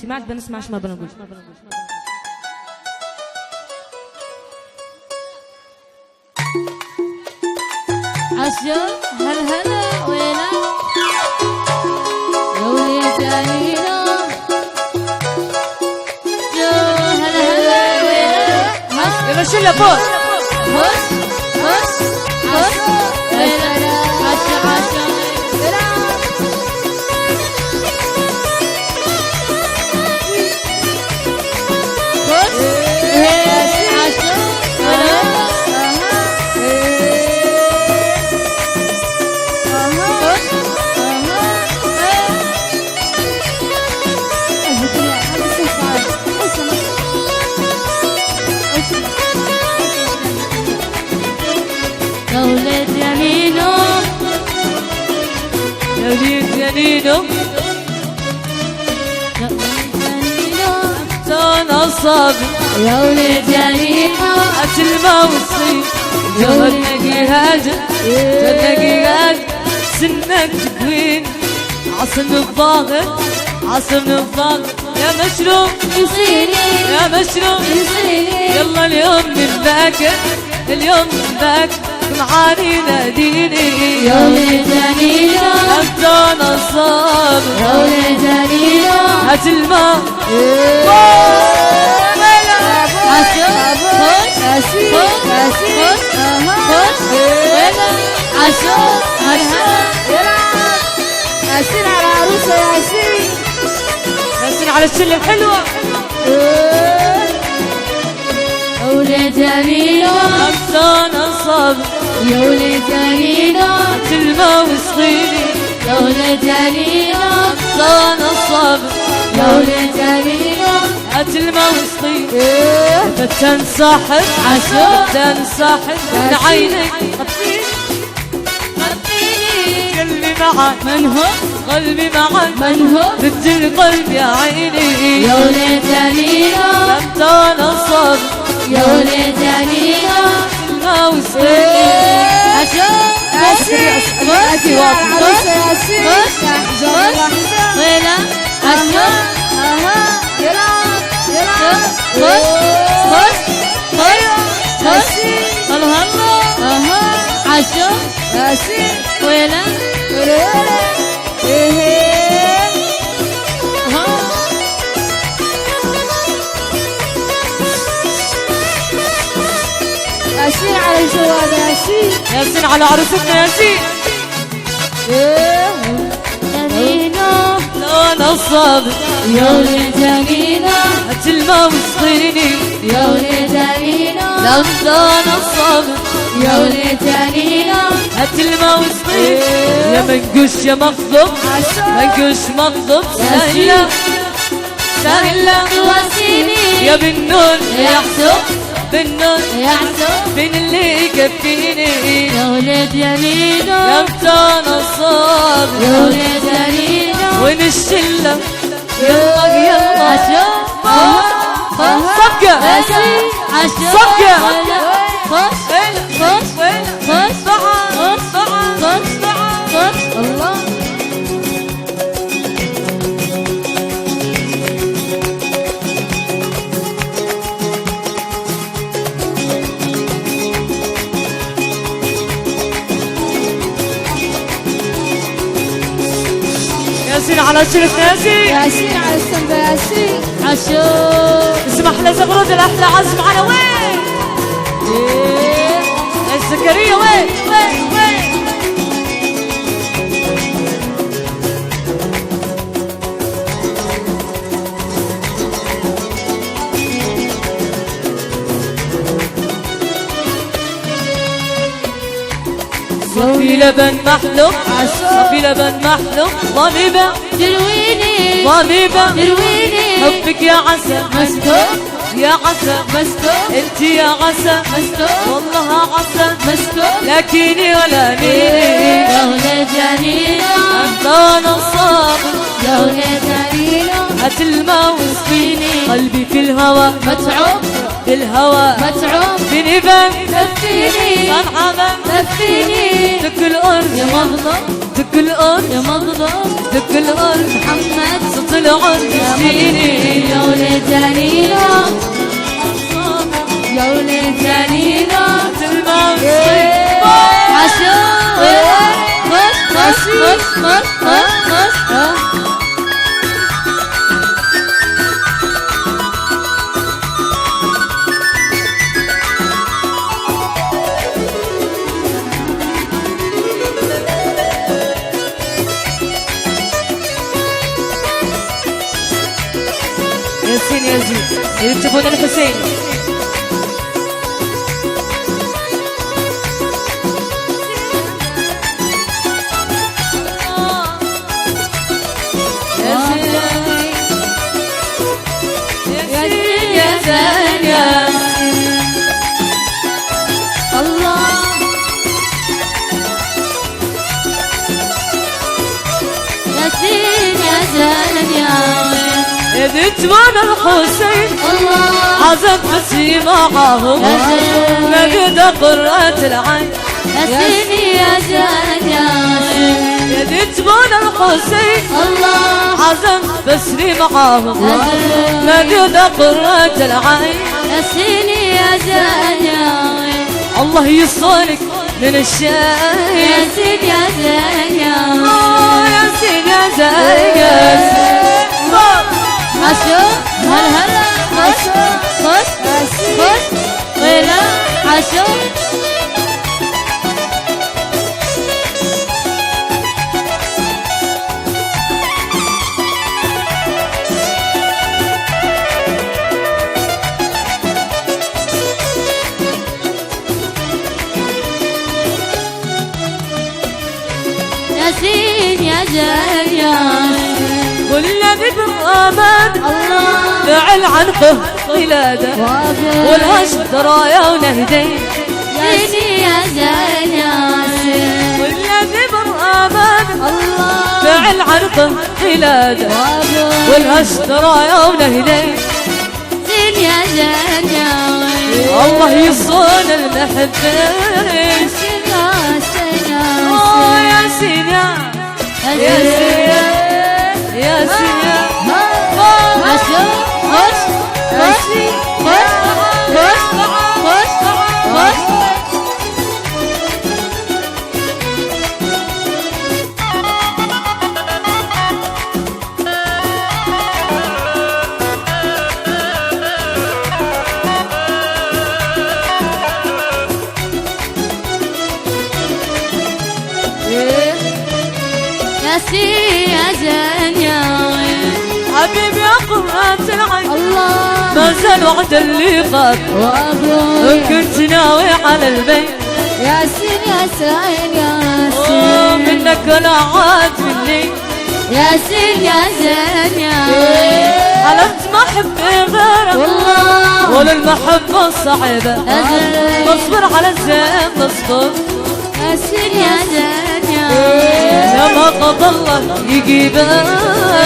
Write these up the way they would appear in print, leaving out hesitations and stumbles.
سمعت بنسمعش ما بنقول. عشو هلا ويلا يا وليد علينا جو هلا ويلا يلا شلة فوق هش هش هش ويلا عشو عشو يا ولد يا نينو يا وليد يا نينو يا ولد يا نينو انا صابر يا ولد يا نينو الموصي جهنقي هاجر جهنقي هاجر سنك تكوين عصم الظاهر عصم الظاهر يا مشروب يصيني يا مشروب يصيني يلا اليوم من باكر اليوم من باكر معاني ناديني يا ولد يا نينو انت انا صابر يا ولد يا نينو هات الماء عشو خش خش خش ويلا عشو عشو ياسين على عروسة ياسين ياسين على الشله الحلوه يا ولد يا نينو انت انا صابر يا ولد يا نينو هات الماء وسقيني يا ولد يا نينو انت انا صابر يا ولد يا نينو هات الماء وسقيني بتنسحب عشو بتنسحب من عينك خطيني قلبي معك من هو قلبي معك من هو رد القلب يا عيني يا ولد يا نينو انت انا صابر يا ولد يا نينو الماء وسقيني عشو ياسين خش عروسة ياسين خش ويلا عشو يلعب يلعب خش خش خش خش هلا هلا عشو ياسين ويلا ياسين على الجواد ياسين ياسين على عروستنا ياسين يا نينو لا انا صابر يا ولد يا نينو هات الماء وسقيني يا ولد يا نينو لا انت انا صابر يا ولد يا نينو هات الماء وسقيني يا منقوش يا مغضب منقوش مغضب سهلة سهلة تواسيني يا بالنون يا حسوب بالنون يا حسوب بين اللي يكفيني يا ولد يا نينو لا انت انا صابر يا ولد يا نينو وين الشلة يلا يلا عشو صفقة عشو صفقة خش خش خش خش خش خش الله ياسين على شرف ياسين ياسين على السنبة ياسين عشو اسمح لي زغرود الاحلى عزم على وين الزكريا وين صافي لبن محلو صافي لبن محلو ضنيبة درويني ضنيبة درويني حبك يا عسى مسكوب يا عسى مسكوب انت يا عسى مسكوب والله عسى مسكوب لكني ولا نيني يا ولد يا نينو انت انا صابر يا ولد يا نينو هات الماء وسقيني قلبي في الهوى متعوب في الهوى متعوب بنبان لفيني صنعبا لفيني دق الأرض يا مغضب دق الأرض يا مغضب دق الأرض محمد صوت العرض يشفيني ياسين يزيد يكتبون الحسين. ياسين يا زين ياسين الله ياسين يا زين ياسين يكتبون الحسين الله عزم بسي معاهم نجد قرة العين. ياسين يا زين ياسين يكتبون الحسين الله عزم بسري معاهم نجد قرة العين. ياسين يا زين ياسين الله يصونك من الشاي. ياسين يا زين ياسين ياسين يا زين ياسين. عشو هلا خش خش خش ويلا عشو ياسين يا زين ياسين والذي بالأمان الله فعل عنقه قلادة والهش درايا ونهدين. ياسين يا زين ياسين والذي بالأمان الله فعل عنقه قلادة والهش درايا ونهدين. ياسين يا زين ياسين الله يصون المحبين. ياسين يا ياسين ياسين يا عشو خش خش خش خش خش خش ياسين يا زين ياسين حبيبي يا قرة العين الله ما زال وعد اللي فات كنت ناوي على البيت. ياسين يا زين ياسين منك لا عاد مني. ياسين يا زين ياسين علمت ما احب غيرك والله ولا المحبة صعبة نصبر على الزين نصبر. ياسين يا زين ياسين يا ما قضى الله يجيبه.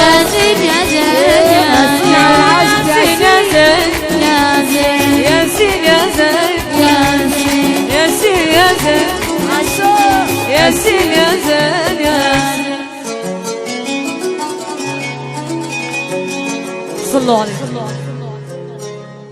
ياسين يا زين ياسين ياسين يا زين ياسين ياسين يا زين ياسين ياسين يا زين ياسين يا زين ياسين. صلوا عليه.